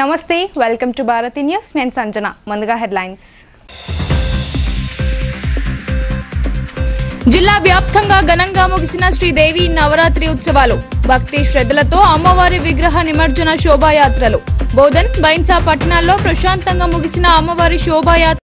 నమస్తే welcome to Bharati news నేను సంజన ముందుగా హెడ్లైన్స్ జిల్లా వ్యాప్తంగా ఘనంగా ముగిసిన శ్రీదేవి నవరాత్రి ఉత్సవాలు భక్తి శ్రద్ధలతో అమ్మవారి విగ్రహ నిమజ్జన శోభాయాత్రలు బోధన్ బైన్సా పట్టణాల్లో ప్రశాంతంగా ముగిసిన అమ్మవారి శోభాయాత్ర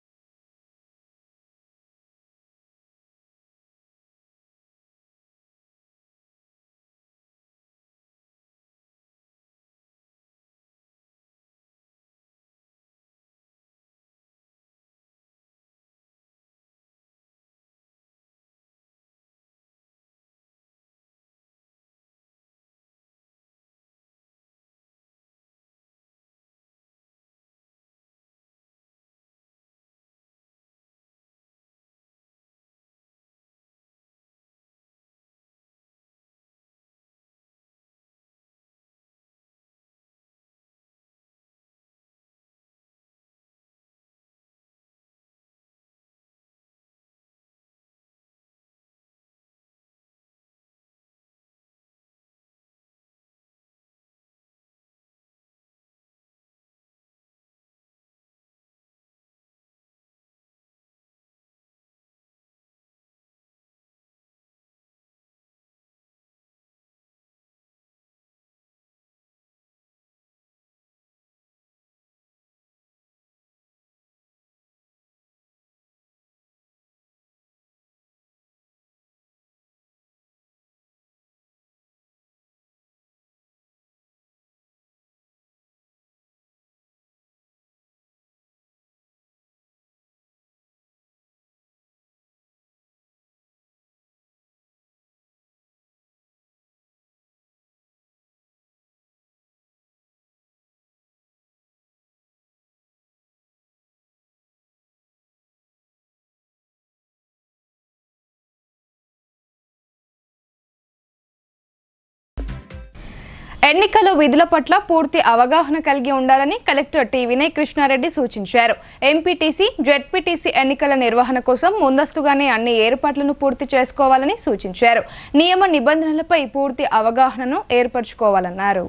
ఎన్నికల విధుల పట్ల పూర్తి అవగాహన కలిగి ఉండాలని కలెక్టర్ టి వినయ్ కృష్ణారెడ్డి సూచించారు. ఎంపీటీసీ, జెడ్పీటీసీ ఎన్నికల నిర్వహణ కోసం ముందస్తుగానే అన్ని ఏర్పాట్లను పూర్తి చేసుకోవాలని సూచించారు. నియమ నిబంధనలపై పూర్తి అవగాహనను ఏర్పరచుకోవాలన్నారు.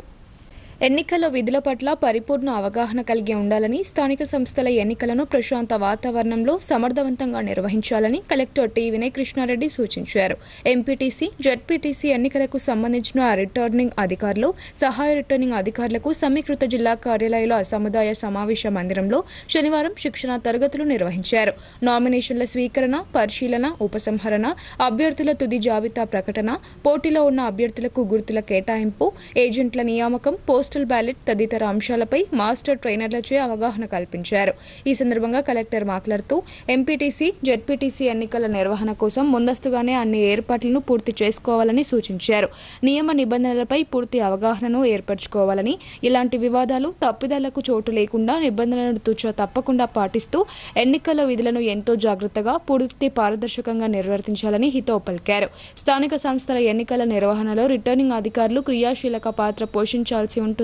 ఎన్నికల విధుల పట్ల పరిపూర్ణ అవగాహన కలిగి ఉండాలని, స్థానిక సంస్థల ఎన్నికలను ప్రశాంత వాతావరణంలో సమర్థవంతంగా నిర్వహించాలని కలెక్టర్ టి వినయ్ కృష్ణారెడ్డి సూచించారు. ఎంపీటీసీ, జెడ్పీటీసీ ఎన్నికలకు సంబంధించిన రిటర్నింగ్ అధికారులు, సహాయ రిటర్నింగ్ అధికారులకు సమీకృత జిల్లా కార్యాలయంలో సముదాయ సమావేశ మందిరంలో శనివారం శిక్షణ తరగతులు నిర్వహించారు. నామినేషన్ల స్వీకరణ, పరిశీలన, ఉపసంహరణ, అభ్యర్థుల తుది జాబితా ప్రకటన, పోటీలో ఉన్న అభ్యర్థులకు గుర్తుల కేటాయింపు, ఏజెంట్ల నియామకం, పోస్టల్ బ్యాలెట్ తదితర అంశాలపై మాస్టర్ ట్రైనర్లచే అవగాహన కల్పించారు. ఈ సందర్భంగా కలెక్టర్ మాట్లాడుతూ ఎంపీటీసీ, జెడ్పీటీసీ ఎన్నికల నిర్వహణ కోసం ముందస్తుగానే అన్ని ఏర్పాట్లను పూర్తి చేసుకోవాలని సూచించారు. నియమ నిబంధనలపై పూర్తి అవగాహనను ఏర్పరచుకోవాలని, ఇలాంటి వివాదాలు, తప్పిదాలకు చోటు లేకుండా నిబంధనలను తూచా తప్పకుండా పాటిస్తూ ఎన్నికల విధులను ఎంతో జాగ్రత్తగా, పూర్తి పారదర్శకంగా నిర్వర్తించాలని హితవు పలికారు. స్థానిక సంస్థల ఎన్నికల నిర్వహణలో రిటర్నింగ్ అధికారులు క్రియాశీలక పాత్ర పోషించాల్సి ఉంటుందన్నారు.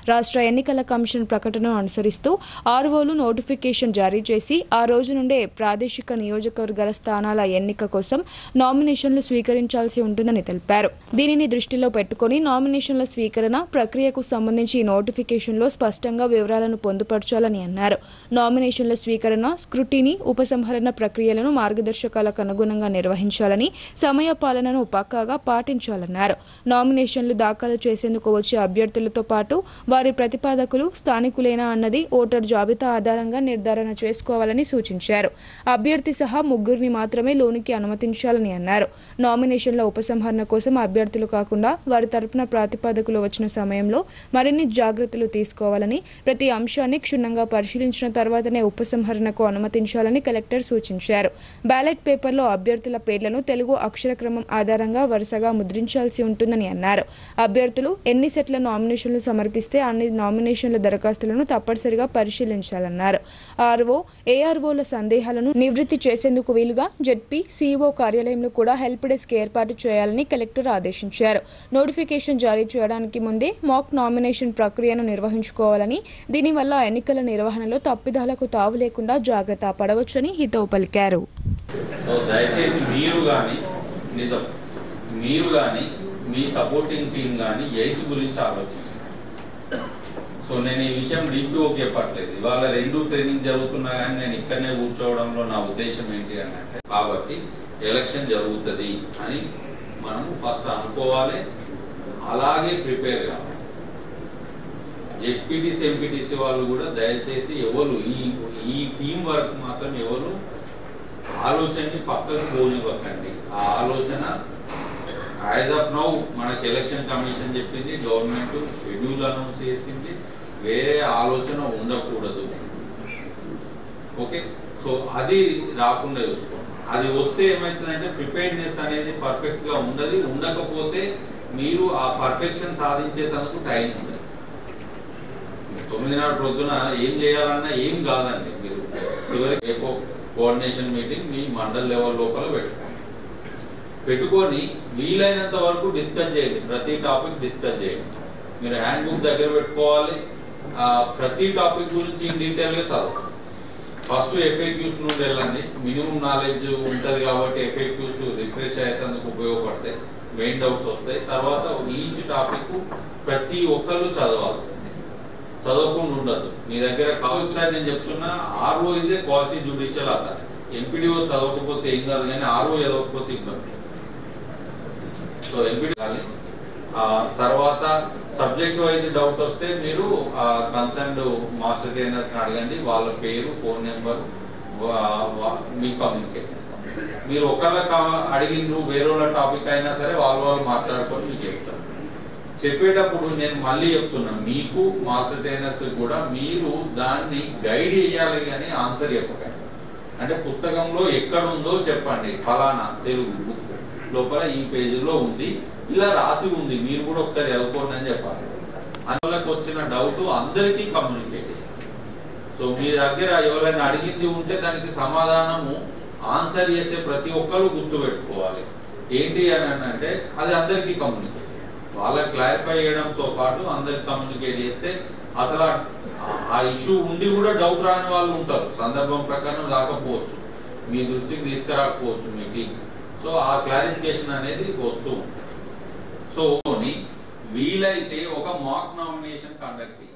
రాష్ట్ర ఎన్నికల కమిషన్ ప్రకటనను అనుసరిస్తూ ఆర్ఓలు నోటిఫికేషన్ జారీ చేసి ఆ రోజు నుండే ప్రాదేశిక నియోజకవర్గాల స్థానాల ఎన్నిక కోసం నామినేషన్లు స్వీకరించాల్సి ఉంటుందని తెలిపారు. దీనిని దృష్టిలో పెట్టుకుని నామినేషన్ల స్వీకరణ ప్రక్రియకు సంబంధించి నోటిఫికేషన్లో స్పష్టంగా వివరాలను పొందుపరచాలని అన్నారు. నామినేషన్ల స్వీకరణ, స్క్రూటినీ, ఉపసంహరణ ప్రక్రియలను మార్గదర్శకాలకు అనుగుణంగా నిర్వహించాలని, సమయ పాలనను పక్కాగా పాటించాలన్నారు. నామినేషన్లు దాఖలు చేసేందుకు వచ్చే అభ్యర్థులతో పాటు వారి ప్రతిపాదకులు స్థానికులేనా అన్నది ఓటర్ జాబితా ఆధారంగా నిర్ధారణ చేసుకోవాలని సూచించారు. అభ్యర్థి సహా ముగ్గురిని మాత్రమే లోనికి అనుమతించాలని అన్నారు. నామినేషన్ల ఉపసంహరణ కోసం అభ్యర్థులు కాకుండా వారి తరపున ప్రతిపాదకులు వచ్చిన సమయంలో మరిన్ని జాగ్రత్తలు తీసుకోవాలని, ప్రతి అంశాన్ని క్షుణ్ణంగా పరిశీలించిన తర్వాతనే ఉపసంహరణకు అనుమతించాలని కలెక్టర్ సూచించారు. బ్యాలెట్ పేపర్లో అభ్యర్థుల పేర్లను తెలుగు అక్షర క్రమం ఆధారంగా వరుసగా ముద్రించాల్సి ఉంటుందని అన్నారు. అభ్యర్థులు ఎన్ని సెట్ల నామినేషన్లు సమర్పిస్తే అన్ని నామినేషన్ల దరఖాస్తులను తప్పనిసరిగా పరిశీలించాలన్నారు. ఆర్ఓ, ఏఆర్ఓల సందేహాలను నివృత్తి చేసేందుకు వీలుగా జెడ్పీ, సిఇఓ కార్యాలయంలో కూడా హెల్ప్ డెస్క్ ఏర్పాటు చేయాలని కలెక్టర్ ఆదేశించారు. నోటిఫికేషన్ జారీ చేయడానికి ముందే మాక్ నామినేషన్ ప్రక్రియను నిర్వహించుకోవాలని, దీనివల్ల ఎన్నికల నిర్వహణలో తప్పిదాలకు తావు లేకుండా జాగ్రత్త పడవచ్చని హితవు పలికారు. మీరు కానీ మీ సపోర్టింగ్ టీం కానీ ఎయిత్ గురించి ఆలోచించండి. సో నేను ఈ విషయం డీప్గా చెప్పట్లేదు. ఇవాళ 2 ట్రైనింగ్ జరుగుతున్నా కానీ నేను ఇక్కడనే కూర్చోవడంలో నా ఉద్దేశం ఏంటి అని అంటే, కాబట్టి ఎలక్షన్ జరుగుతుంది అని మనము ఫస్ట్ అనుకోవాలి, అలాగే ప్రిపేర్ కావాలి. జెడ్పీటీసీ ఎంపీటీసీ వాళ్ళు కూడా దయచేసి ఎవరు ఈ టీం వర్క్ మాత్రం ఎవరు ఆలోచనని పక్కకు పోనివ్వకండి. ఆ ఆలోచన యాజ్ ఆఫ్ నౌ మనకి ఎలక్షన్ కమిషన్ చెప్పింది, గవర్నమెంట్ షెడ్యూల్ అనౌన్స్ చేసింది, వేరే ఆలోచన ఉండకూడదు. ఓకే, సో అది రాకుండా చూసుకోండి. అది వస్తే ఏమవుతుందంటే ప్రిపేర్డ్నెస్ అనేది పర్ఫెక్ట్గా ఉండదు. ఉండకపోతే మీరు ఆ పర్ఫెక్షన్ సాధించేందుకు టైం ఉండదు. 9 పొద్దున ఏం చేయాలన్నా ఏం కాదండి. మీరు చివరికి రేపు కోఆర్డినేషన్ మీటింగ్ మీ మండల్ లెవెల్ లోపల పెట్టుకొని వీలైనంత వరకు డిస్కస్ చేయండి. ప్రతి టాపిక్ డిస్కస్ చేయండి. మీరు హ్యాండ్ బుక్ దగ్గర పెట్టుకోవాలి. ప్రతి టాపిక్ గురించి ఇన్ డీటెయిల్గా చదవండి. ఫస్ట్ FAQs నుండి వెళ్ళండి. మినిమం నాలెడ్జ్ ఉంటుంది కాబట్టి FAQs రిఫ్రెష్ అయ్యేందుకు ఉపయోగపడతాయి, మెయిన్ డౌట్స్ వస్తాయి. తర్వాత ఈచ్ టాపిక్ ప్రతి ఒక్కరు చదవాల్సింది, చదవకుండా ఉండదు. మీ దగ్గర ఒకసారి నేను చెప్తున్నా, RO is a క్వాసి judicial authority. MPDO చదవకపోతే ఏం కాదు, కానీ RO చదవకపోతే ఇబ్బంది. సో MPDO కానీ తర్వాత సబ్జెక్ట్ వైజ్ డౌట్ వస్తే మీరు కన్సర్న్డ్ మాస్టర్ ట్రైనర్స్ అడగండి. వాళ్ళ పేరు, ఫోన్ నెంబర్ మీకు కమ్యూనికేట్ చేస్తాం. మీరు ఒకళ్ళ అడిగిండ్రు, వేరే వాళ్ళ టాపిక్ అయినా సరే వాళ్ళు మాట్లాడుకొని మీకు చెప్తారు. చెప్పేటప్పుడు నేను మళ్ళీ చెప్తున్నా, మీకు మాస్టర్ ట్రైనర్స్ కూడా మీరు దాన్ని గైడ్ చేయాలి కానీ ఆన్సర్ చెప్పకండి. అంటే పుస్తకంలో ఎక్కడ ఉందో చెప్పండి, ఫలానా తెలుగు బుక్ లోపల ఈ పేజీలో ఉంది, ఇలా రాసి ఉంది, మీరు కూడా ఒకసారి చదువుకోండి అని చెప్పాలి. అందులోకి వచ్చిన డౌట్ అందరికీ కమ్యూనికేట్ చేయాలి. సో మీ దగ్గర ఎవరైనా అడిగింది ఉంటే దానికి సమాధానము ఆన్సర్ చేసే ప్రతి ఒక్కరు గుర్తుపెట్టుకోవాలి. ఏంటి అని అంటే అది అందరికీ కమ్యూనికేట్ చేయాలి. వాళ్ళకి క్లారిఫై చేయడంతో పాటు అందరికి కమ్యూనికేట్ చేస్తే అసలు ఆ ఇష్యూ ఉండి కూడా డౌట్ రాని వాళ్ళు ఉంటారు. సందర్భం ప్రకారం రాకపోవచ్చు, మీ దృష్టికి తీసుకురాకపోవచ్చు మీ టీం. సో ఆ క్లారిఫికేషన్ అనేది వస్తూ ఉంటుంది. సో వీలైతే ఒక మాక్ నామినేషన్ కండక్ట్ చేయాలి.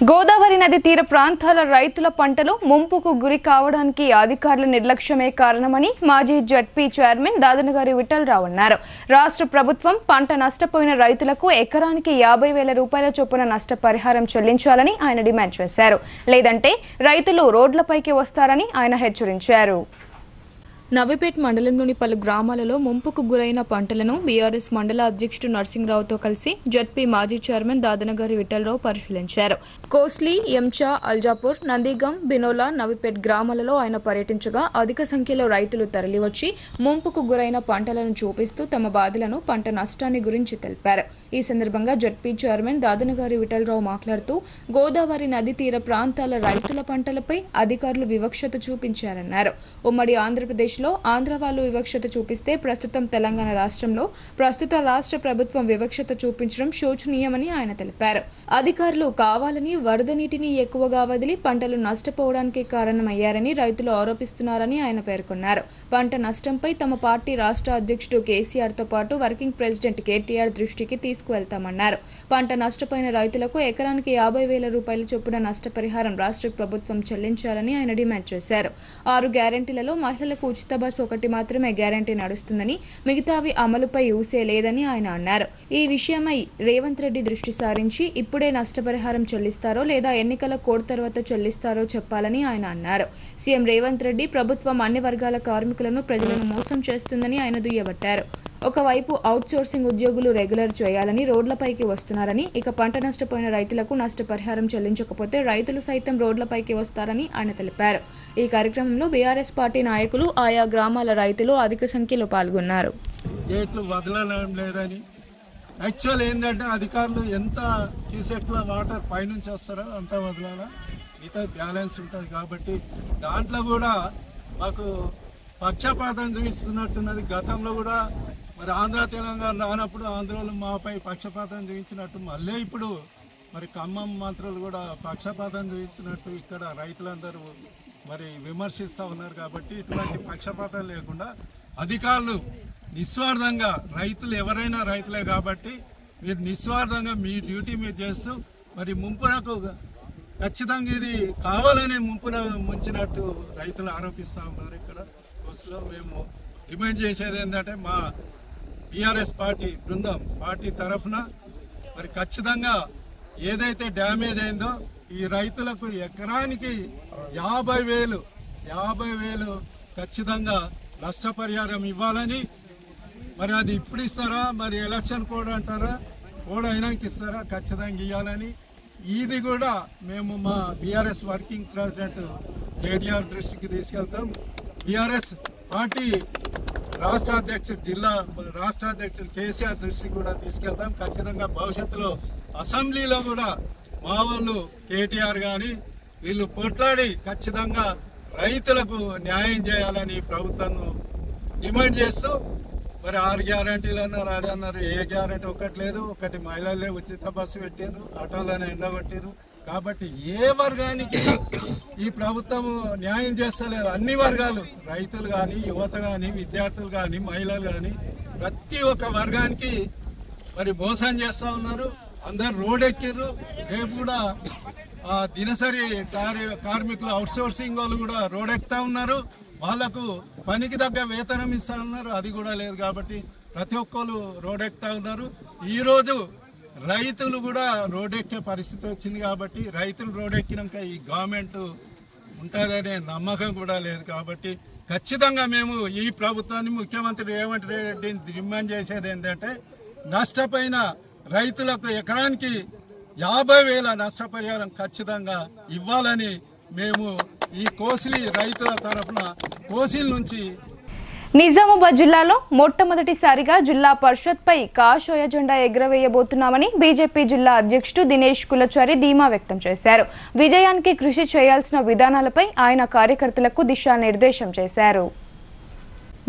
గోదావరి నది తీర ప్రాంతాల రైతుల పంటలు ముంపుకు గురి కావడానికి అధికారుల నిర్లక్ష్యమే కారణమని మాజీ జడ్పీ చైర్మన్ దాదనగారి విఠలరావు అన్నారు. రాష్ట్ర ప్రభుత్వం పంట నష్టపోయిన రైతులకు ఎకరానికి 50,000 రూపాయల చొప్పున నష్టపరిహారం చెల్లించాలని ఆయన డిమాండ్ చేశారు. లేదంటే రైతులు రోడ్లపైకి వస్తారని ఆయన హెచ్చరించారు. నవిపేట్ మండలంలోని పలు గ్రామాలలో ముంపుకు గురైన పంటలను బీఆర్ఎస్ మండల అధ్యక్షుడు నర్సింగ్రావుతో కలిసి జడ్పీ మాజీ చైర్మన్ దాదనగారి విఠలరావు పరిశీలించారు. కోస్లీ, ఎంచా, అల్జాపూర్, నందిగం, బినోలా, నవిపేట్ గ్రామాలలో ఆయన పర్యటించగా అధిక సంఖ్యలో రైతులు తరలివచ్చి ముంపుకు గురైన పంటలను చూపిస్తూ తమ బాధలను, పంట నష్టాన్ని గురించి తెలిపారు. ఈ సందర్భంగా జడ్పీ చైర్మన్ దాదనగారి విఠలరావు మాట్లాడుతూ గోదావరి నది తీర ప్రాంతాల రైతుల పంటలపై అధికారులు వివక్షత చూపించారన్నారు. ఉమ్మడి ఆంధ్రప్రదేశ్ ఆంధ్ర వాళ్ళు వివక్షత చూపిస్తే ప్రస్తుతం తెలంగాణ రాష్ట్రంలో ప్రస్తుత రాష్ట్ర ప్రభుత్వం వివక్షత చూపించడం శోచనీయమని ఆయన తెలిపారు. అధికారులు కావాలని వరద నీటిని ఎక్కువగా వదిలి పంటలు నష్టపోవడానికి కారణమయ్యారని రైతులు ఆరోపిస్తున్నారని ఆయన పేర్కొన్నారు. పంట నష్టంపై తమ పార్టీ రాష్ట్ర అధ్యక్షుడు కేసీఆర్తో పాటు వర్కింగ్ ప్రెసిడెంట్ కేటీఆర్ దృష్టికి తీసుకువెళ్తామన్నారు. పంట నష్టపోయిన రైతులకు ఎకరానికి 50,000 రూపాయల చొప్పున నష్టపరిహారం రాష్ట్ర ప్రభుత్వం చెల్లించాలని ఆయన డిమాండ్ చేశారు. 6 గ్యారెంటీలలో మహిళలకు ఉచిత బస్సు ఒకటి మాత్రమే గ్యారంటీ నడుస్తుందని, మిగతావి అమలుపై ఊసే లేదని ఆయన అన్నారు. ఈ విషయమై రేవంత్ రెడ్డి దృష్టి సారించి ఇప్పుడే నష్టపరిహారం చెల్లిస్తారో లేదా ఎన్నికల కోడ్ తర్వాత చెల్లిస్తారో చెప్పాలని ఆయన అన్నారు. సీఎం రేవంత్ రెడ్డి ప్రభుత్వం అన్ని వర్గాల కార్మికులను, ప్రజలను మోసం చేస్తుందని ఆయన దుయ్యబట్టారు. ఒకవైపు అవుట్సోర్సింగ్ ఉద్యోగులు రెగ్యులర్ చేయాలని రోడ్లపైకి వస్తున్నారని, ఇక పంట నష్టపోయిన రైతులకు నష్టపరిహారం చెల్లించకపోతే రైతులు సైతం రోడ్లపైకి వస్తారని ఆయన తెలిపారు. ఈ కార్యక్రమంలో బీఆర్ఎస్ పార్టీ నాయకులు, ఆయా గ్రామాల రైతులు అధిక సంఖ్యలో పాల్గొన్నారు. గేట్లు వదలడం లేదని యాక్చువల్ ఏంటంటే అధికారులు ఎంత క్యూసెక్ల వాటర్ పైనుంచి వస్తారో అంత వదలాలా, మిగతా బ్యాలెన్స్ ఉంటుంది. కాబట్టి దాంట్లో కూడా మాకు పక్షపాతం చూపిస్తున్నట్టున్నది. గతంలో కూడా మరి ఆంధ్ర తెలంగాణ రానప్పుడు ఆంధ్రలో మాపై పక్షపాతం చూపించినట్టు మళ్ళీ ఇప్పుడు మరి ఖమ్మం మంత్రులు కూడా పక్షపాతం చూపించినట్టు ఇక్కడ రైతులందరూ మరి విమర్శిస్తూ ఉన్నారు. కాబట్టి ఇటువంటి పక్షపాతం లేకుండా అధికారులు నిస్వార్థంగా, రైతులు ఎవరైనా రైతులే కాబట్టి మీరు నిస్వార్థంగా మీ డ్యూటీ మీరు చేస్తూ మరి ముంపునకు ఖచ్చితంగా ఇది కావాలని ముంపున ముంచినట్టు రైతులు ఆరోపిస్తూ ఉన్నారు. ఇక్కడ కోర్సులో మేము డిమాండ్ చేసేది ఏంటంటే మా టీఆర్ఎస్ పార్టీ తరఫున మరి ఖచ్చితంగా ఏదైతే డ్యామేజ్ అయిందో ఈ రైతులకు ఎకరానికి 50,000 ఖచ్చితంగా నష్టపరిహారం ఇవ్వాలని, మరి అది ఇప్పుడు ఇస్తారా, మరి ఎలక్షన్ కోడ్ అంటారా, కోడ్ అయినాక ఇస్తారా, ఖచ్చితంగా ఇవ్వాలని ఇది కూడా మేము మా బీఆర్ఎస్ వర్కింగ్ ప్రెసిడెంట్ కేటీఆర్ దృష్టికి తీసుకెళ్తాం. బీఆర్ఎస్ పార్టీ రాష్ట్ర అధ్యక్షుడు కేసీఆర్ దృష్టికి కూడా తీసుకెళ్తాం. ఖచ్చితంగా భవిష్యత్తులో అసెంబ్లీలో కూడా మా వాళ్ళు కేటీఆర్ కానీ వీళ్ళు పోట్లాడి ఖచ్చితంగా రైతులకు న్యాయం చేయాలని ప్రభుత్వాన్ని డిమాండ్ చేస్తూ మరి 6 గ్యారంటీలు అన్నారు, అది అన్నారు. ఏ గ్యారంటీ ఒకటి లేదు. ఒకటి మహిళలే ఉచిత బస్సు పెట్టారు, ఆటోలోనే ఎండగొట్టారు. కాబట్టి ఏ వర్గానికి ఈ ప్రభుత్వం న్యాయం చేస్తలేదు. అన్ని వర్గాలు, రైతులు కానీ, యువత కానీ, విద్యార్థులు కానీ, మహిళలు కానీ, ప్రతి ఒక్క వర్గానికి మరి మోసం చేస్తూ ఉన్నారు. అందరు రోడ్ ఎక్కిర్రు. రేపు కూడా దినసరి కార్మికులు అవుట్సోర్సింగ్ వాళ్ళు కూడా రోడ్ ఎక్కుతా ఉన్నారు. వాళ్లకు పనికి తగ్గ వేతనం ఇస్తా ఉన్నారు, అది కూడా లేదు. కాబట్టి ప్రతి ఒక్కరు రోడ్ ఎక్కుతా ఉన్నారు. ఈరోజు రైతులు కూడా రోడ్ ఎక్కే పరిస్థితి వచ్చింది. కాబట్టి రైతులు రోడ్ ఎక్కినాక ఈ గవర్నమెంట్ ఉంటుందనే నమ్మకం కూడా లేదు. కాబట్టి ఖచ్చితంగా మేము ఈ ప్రభుత్వాన్ని, ముఖ్యమంత్రి రేవంత్ రెడ్డిని డిమాండ్ చేసేది ఏంటంటే నష్టపోయిన రైతులకు ఎకరానికి 50,000 నష్టపరిహారం ఖచ్చితంగా ఇవ్వాలని మేము ఈ కోసిలి రైతుల తరఫున కోసిల్ నుంచి నిజామాబాద్ జిల్లాలో మొట్టమొదటిసారిగా జిల్లా పరిషత్పై కాషాయ జెండా ఎగురవేయబోతున్నామని బీజేపీ జిల్లా అధ్యక్షుడు దినేష్ కులచారి ధీమా వ్యక్తం చేశారు. విజయానికి కృషి చేయాల్సిన విధానాలపై ఆయన కార్యకర్తలకు దిశానిర్దేశం చేశారు.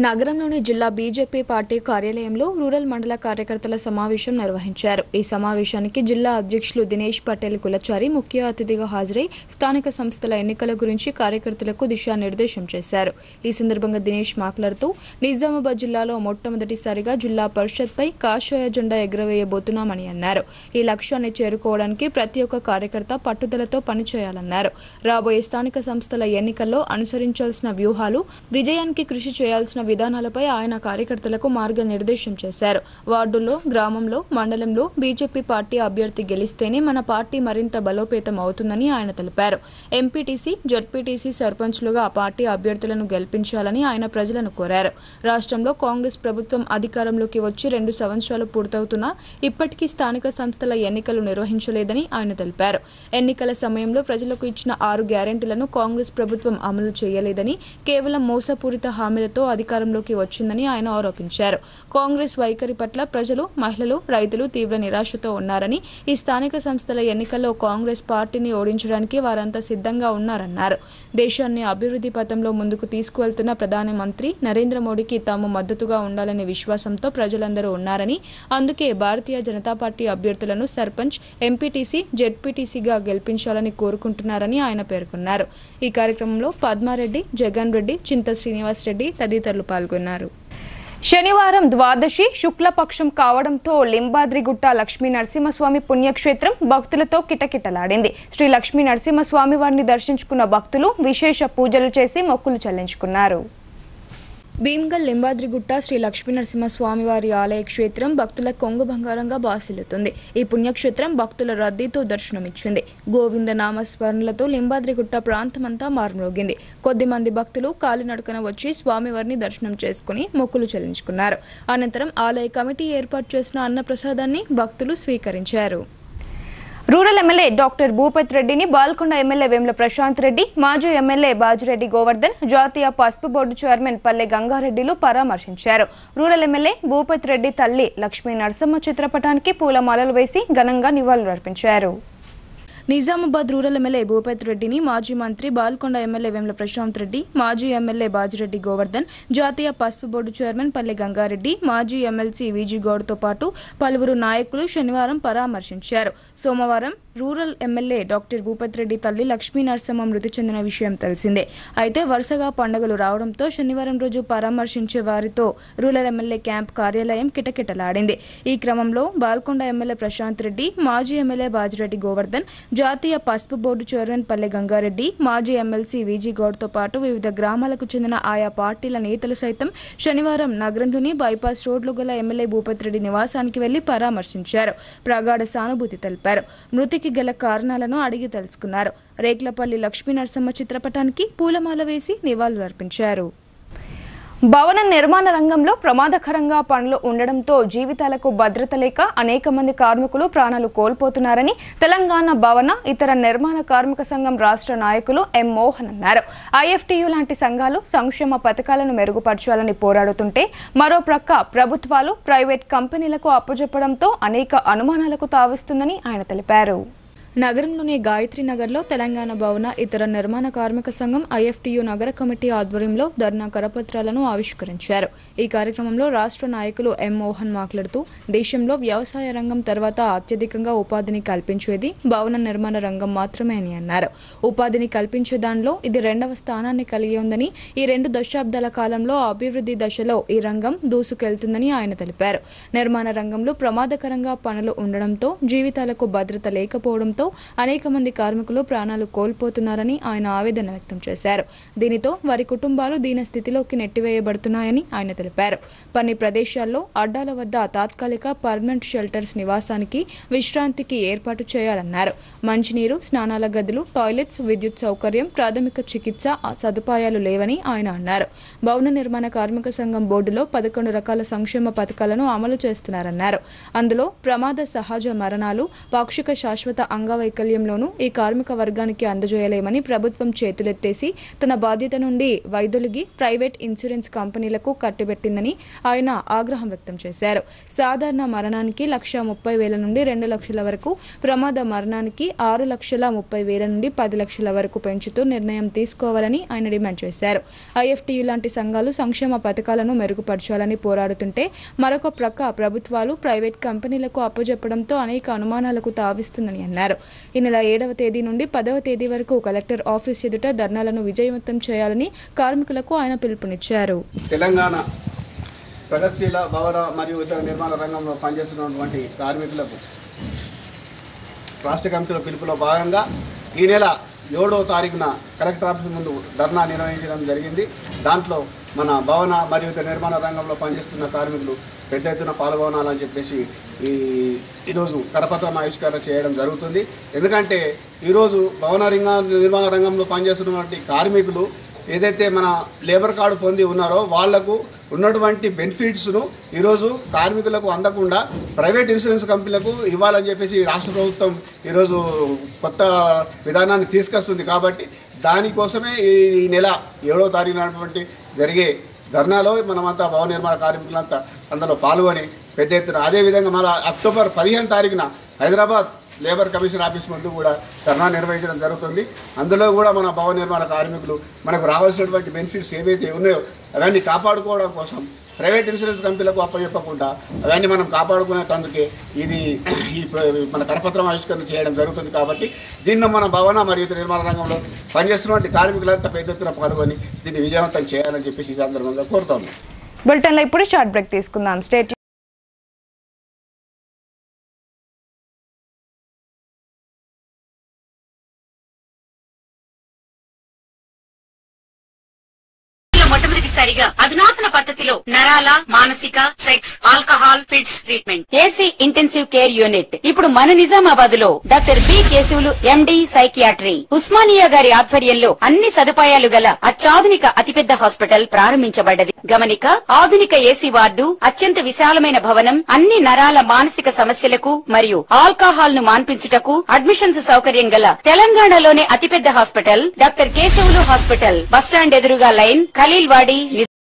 నగరంలోని జిల్లా బీజేపీ పార్టీ కార్యాలయంలో రూరల్ మండల కార్యకర్తల సమావేశం నిర్వహించారు. ఈ సమావేశానికి జిల్లా అధ్యక్షులు దినేష్ పటేల్ కులచారి ముఖ్య అతిథిగా హాజరై స్థానిక సంస్థల ఎన్నికల గురించి కార్యకర్తలకు దిశానిర్దేశం చేశారు. ఈ సందర్భంగా దినేష్ మాట్లాడుతూ నిజామాబాద్ జిల్లాలో మొట్టమొదటిసారిగా జిల్లా పరిషత్పై కాషాయ జెండా ఎగురవేయబోతున్నామని అన్నారు. ఈ లక్ష్యాన్ని చేరుకోవడానికి ప్రతి ఒక్క కార్యకర్త పట్టుదలతో పనిచేయాలన్నారు. రాబోయే స్థానిక సంస్థల ఎన్నికల్లో అనుసరించాల్సిన వ్యూహాలు, విజయానికి కృషి చేయాల్సిన విధానాలపై ఆయన కార్యకర్తలకు మార్గనిర్దేశం చేశారు. వార్డుల్లో, గ్రామంలో, మండలంలో బీజేపీ పార్టీ అభ్యర్థి గెలిస్తేనే మన పార్టీ మరింత బలోపేతం అవుతుందని ఆయన తెలిపారు. ఎంపీటీసీ, జెడ్పీటీసీ సర్పంచ్లుగా పార్టీ అభ్యర్థులను గెలిపించాలని ఆయన ప్రజలను కోరారు. రాష్ట్రంలో కాంగ్రెస్ ప్రభుత్వం అధికారంలోకి వచ్చి 2 సంవత్సరాలు పూర్తవుతున్నా ఇప్పటికీ స్థానిక సంస్థల ఎన్నికలు నిర్వహించలేదని ఆయన తెలిపారు. ఎన్నికల సమయంలో ప్రజలకు ఇచ్చిన 6 గ్యారెంటీలను కాంగ్రెస్ ప్రభుత్వం అమలు చేయలేదని, కేవలం మోసపూరిత హామీలతో అధికారంలోకి వచ్చిందని ఆయన ఆరోపించారు. కాంగ్రెస్ వైఖరి పట్ల ప్రజలు, మహిళలు, రైతులు తీవ్ర నిరాశతో ఉన్నారని, ఈ స్థానిక సంస్థల ఎన్నికల్లో కాంగ్రెస్ పార్టీని ఓడించడానికి వారంతా సిద్ధంగా ఉన్నారన్నారు. దేశాన్ని అభివృద్ధి పథంలో ముందుకు తీసుకువెళ్తున్న ప్రధానమంత్రి నరేంద్ర మోడీకి తాము మద్దతుగా ఉండాలనే విశ్వాసంతో ప్రజలందరూ ఉన్నారని, అందుకే భారతీయ జనతా పార్టీ అభ్యర్థులను సర్పంచ్, ఎంపీటీసీ, జెడ్పీటీసీగా గెలిపించాలని కోరుకుంటున్నారని ఆయన పేర్కొన్నారు. ఈ కార్యక్రమంలో పద్మారెడ్డి, జగన్ రెడ్డి, చింత శ్రీనివాస్ రెడ్డి తదితరులు పాల్గొన్నారు. శనివారం ద్వాదశి శుక్లపక్షం కావడంతో లింబాద్రిగుట్ట లక్ష్మీ నరసింహస్వామి పుణ్యక్షేత్రం భక్తులతో కిటకిటలాడింది. శ్రీ లక్ష్మీ నరసింహస్వామి వారిని దర్శించుకున్న భక్తులు విశేష పూజలు చేసి మొక్కులు చెల్లించుకున్నారు. భీమ్గల్ లింబాద్రిగుట్ట శ్రీ లక్ష్మీనరసింహస్వామివారి ఆలయ క్షేత్రం భక్తుల కొంగు బంగారంగా బాసిల్లుతుంది. ఈ పుణ్యక్షేత్రం భక్తుల రద్దీతో దర్శనమిచ్చింది. గోవింద నామస్మరణలతో లింబాద్రిగుట్ట ప్రాంతమంతా మారుమ్రోగింది. కొద్దిమంది భక్తులు కాలినడకన వచ్చి స్వామివారిని దర్శనం చేసుకుని మొక్కులు చెల్లించుకున్నారు. అనంతరం ఆలయ కమిటీ ఏర్పాటు చేసిన అన్నప్రసాదాన్ని భక్తులు స్వీకరించారు. రూరల్ ఎమ్మెల్యే డాక్టర్ భూపతి రెడ్డిని బాల్కొండ ఎమ్మెల్యే వేముల ప్రశాంత్ రెడ్డి, మాజీ ఎమ్మెల్యే బాజిరెడ్డి గోవర్ధన్, జాతీయ పసుపు బోర్డు చైర్మన్ పల్లె గంగారెడ్డిలు పరామర్శించారు. రూరల్ ఎమ్మెల్యే భూపతి రెడ్డి తల్లి లక్ష్మీ నరసమ్మ చిత్రపటానికి పూలమాలలు వేసి ఘనంగా నివాళులర్పించారు. నిజామాబాద్ రూరల్ ఎమ్మెల్యే భూపతి రెడ్డిని మాజీ మంత్రి బాల్కొండ ఎమ్మెల్యే వేముల ప్రశాంత్ రెడ్డి, మాజీ ఎమ్మెల్యే బాజిరెడ్డి గోవర్ధన్, జాతీయ పసుపు బోర్డు చైర్మన్ పల్లె గంగారెడ్డి, మాజీ ఎమ్మెల్సీ విజీ గౌడ్తో పాటు పలువురు నాయకులు శనివారం పరామర్శించారు. సోమవారం rural MLA doctor Bhupathi Reddy తల్లి లక్ష్మీ నరసమ్మ మృతి చెందిన విషయం తెలిసిందే. అయితే వరుసగా పండుగలు రావడంతో శనివారం రోజు పరామర్శించే వారితో రూరల్ ఎమ్మెల్యే క్యాంప్ కార్యాలయం కిటకిటలాడింది. ఈ క్రమంలో బాల్కొండ ఎమ్మెల్యే ప్రశాంత్ రెడ్డి, మాజీ ఎమ్మెల్యే బాజిరెడ్డి గోవర్ధన్, జాతీయ పసుపు బోర్డు చైర్మన్ పల్లె గంగారెడ్డి, మాజీ ఎమ్మెల్సీ విజీ గౌడ్తో పాటు వివిధ గ్రామాలకు చెందిన ఆయా పార్టీల నేతలు సైతం శనివారం నగరంలోని బైపాస్ రోడ్లో గల ఎమ్మెల్యే భూపతి రెడ్డి నివాసానికి వెళ్లి పరామర్శించారు. ప్రగాఢ సానుభూతి తెలిపారు. మృతికి గల కారణాలను అడిగి తెలుసుకున్నారు. రేక్లపల్లి లక్ష్మీ నరసమ్మ చిత్రపటానికి పూలమాల వేసి నివాళులర్పించారు. భవన నిర్మాణ రంగంలో ప్రమాదకరంగా పనులు ఉండడంతో జీవితాలకు భద్రత లేక అనేక మంది కార్మికులు ప్రాణాలు కోల్పోతున్నారని తెలంగాణ భవన ఇతర నిర్మాణ కార్మిక సంఘం రాష్ట్ర నాయకులు ఎం మోహన్ అన్నారు. ఐఎఫ్టియు లాంటి సంఘాలు సంక్షేమ పథకాలను మెరుగుపరచాలని పోరాడుతుంటే మరో ప్రక్క ప్రభుత్వాలు ప్రైవేట్ కంపెనీలకు అప్పజెప్పడంతో అనేక అనుమానాలకు తావిస్తుందని ఆయన తెలిపారు. నగరంలోని గాయత్రి నగర్లో తెలంగాణ భవన ఇతర నిర్మాణ కార్మిక సంఘం ఐఎఫ్టియు నగర కమిటీ ఆధ్వర్యంలో ధర్నా కరపత్రాలను ఆవిష్కరించారు. ఈ కార్యక్రమంలో రాష్ట్ర నాయకులు ఎం మోహన్ మాట్లాడుతూ దేశంలో వ్యవసాయ రంగం తర్వాత అత్యధికంగా ఉపాధిని కల్పించేది భవన నిర్మాణ రంగం మాత్రమే అని అన్నారు. ఉపాధిని కల్పించే దానిలో ఇది 2వ స్థానాన్ని కలిగి ఉందని, ఈ 2 దశాబ్దాల కాలంలో అభివృద్ధి దశలో ఈ రంగం దూసుకెళ్తుందని ఆయన తెలిపారు. నిర్మాణ రంగంలో ప్రమాదకరంగా పనులు ఉండడంతో జీవితాలకు భద్రత లేకపోవడంతో అనేక మంది కార్మికులు ప్రాణాలు కోల్పోతున్నారని ఆయన ఆవేదన వ్యక్తం చేశారు. దీనితో వారి కుటుంబాలు దీన స్థితిలోకి నెట్టివేయబడుతున్నాయని ఆయన తెలిపారు. కొన్ని ప్రదేశాల్లో అడ్డాల వద్ద తాత్కాలిక పర్మనెంట్ షెల్టర్స్ నివాసానికి విశ్రాంతికి ఏర్పాటు చేయాలన్నారు. మంచినీరు, స్నానాల గదులు, టాయిలెట్స్, విద్యుత్ సౌకర్యం, ప్రాథమిక చికిత్స సదుపాయాలు లేవని ఆయన అన్నారు. భవన నిర్మాణ కార్మిక సంఘం బోర్డులో 11 రకాల సంక్షేమ పథకాలను అమలు చేస్తున్నారన్నారు. అందులో ప్రమాద సహజ మరణాలు, పాక్షిక శాశ్వత అంగవైకల్యంలోనూ ఈ కార్మిక వర్గానికి అందజేయలేమని ప్రభుత్వం చేతులెత్తేసి తన బాధ్యత నుండి వైదొలిగి ప్రైవేట్ ఇన్సూరెన్స్ కంపెనీలకు కట్టిబెట్టిందని ఆయన ఆగ్రహం వ్యక్తం చేశారు. సాధారణ మరణానికి 1,30,000 నుండి 2 లక్షల వరకు, ప్రమాద మరణానికి 6,30,000 నుండి 10 లక్షల వరకు పెంచుతూ నిర్ణయం తీసుకోవాలని ఆయన డిమాండ్ చేశారు. ఐఎఫ్టియు లాంటి సంఘాలు సంక్షేమ పథకాలను మెరుగుపరచాలని పోరాడుతుంటే మరొక ప్రక్క ప్రభుత్వాలు ప్రైవేట్ కంపెనీలకు అప్పజెప్పడంతో అనేక అనుమానాలకు తావిస్తుందని అన్నారు. ఈ నెల 7వ తేదీ నుండి 10వ తేదీ వరకు కలెక్టర్ ఆఫీస్ ఎదుట ధర్నాలను విజయవంతం చేయాలని కార్మికులకు ఆయన పిలుపునిచ్చారు. తెలంగాణ ప్రగతిశీల భవన మరియు ఇతర నిర్మాణ రంగంలో పనిచేస్తున్నటువంటి కార్మికులకు రాష్ట్ర కమిటీల పిలుపులో భాగంగా ఈ నెల 7వ తారీఖున కలెక్టర్ ఆఫీస్ ముందు ధర్నా నిర్వహించడం జరిగింది. దాంట్లో మన భవన మరియు ఇతర నిర్మాణ రంగంలో పనిచేస్తున్న కార్మికులు పెద్ద ఎత్తున పాల్గొనాలని చెప్పేసి ఈరోజు కరపత్రం ఆవిష్కరణ చేయడం జరుగుతుంది. ఎందుకంటే ఈరోజు భవన నిర్మాణ రంగంలో పనిచేస్తున్నటువంటి కార్మికులు ఏదైతే మన లేబర్ కార్డు పొంది ఉన్నారో వాళ్లకు ఉన్నటువంటి బెనిఫిట్స్ను ఈరోజు కార్మికులకు అందకుండా ప్రైవేట్ ఇన్సూరెన్స్ కంపెనీలకు ఇవ్వాలని చెప్పేసి రాష్ట్ర ప్రభుత్వం ఈరోజు కొత్త విధానాన్ని తీసుకొస్తుంది. కాబట్టి దానికోసమే ఈ నెల 7వ తారీఖున జరిగే ధర్నాలో మనమంతా భవన నిర్మాణ కార్మికులంతా అందులో పాల్గొని పెద్ద ఎత్తున, అదేవిధంగా మళ్ళీ అక్టోబర్ 15వ తారీఖున హైదరాబాద్ లేబర్ కమిషన్ ఆఫీస్ ముందు కూడా ధర్నా నిర్వహించడం జరుగుతుంది. అందులో కూడా మన భవన నిర్మాణ కార్మికులు మనకు రావాల్సినటువంటి బెనిఫిట్స్ ఏవైతే ఉన్నాయో అవన్నీ కాపాడుకోవడం కోసం ప్రైవేట్ ఇన్సూరెన్స్ కంపెనీలకు అప్పచెప్పకుండా అవన్నీ మనం కాపాడుకునేందుకే ఈ మన కరపత్రం ఆవిష్కరణ చేయడం జరుగుతుంది. కాబట్టి దీన్ని మన భవన మరియు ఇతర నిర్మాణ రంగంలో పనిచేస్తున్నటువంటి కార్మికులంతా పెద్ద ఎత్తున పాల్గొని దీన్ని విజయవంతం చేయాలని చెప్పేసి ఈ సందర్భంగా కోరుతా ఉన్నాం. బులెటిన్లో ఇప్పుడు షార్ట్ బ్రేక్ తీసుకుందాం. స్టేట్ మొట్టమొదటిసారిగా అధునాతన పద్ధతిలో నరాల, మానసిక, sex, alcohol, fits treatment, AC intensive care unit ఇప్పుడు మన నిజామాబాద్ లో doctor B Keshavulu MD psychiatry, Osmania గారి ఆధ్వర్యంలో అన్ని సదుపాయాలు గల అత్యాధునిక అతిపెద్ద హాస్పిటల్ ప్రారంభించబడ్డది. గమనిక, ఆధునిక ఏసీ వార్డు, అత్యంత విశాలమైన భవనం, అన్ని నరాల మానసిక సమస్యలకు మరియు ఆల్కహాల్ ను మాన్పించుటకు అడ్మిషన్స్ సౌకర్యం గల తెలంగాణలోనే అతిపెద్ద hospital doctor Keshavulu hospital. Bus stand ఎదురుగా లైన్, ఖలీల్వాడి.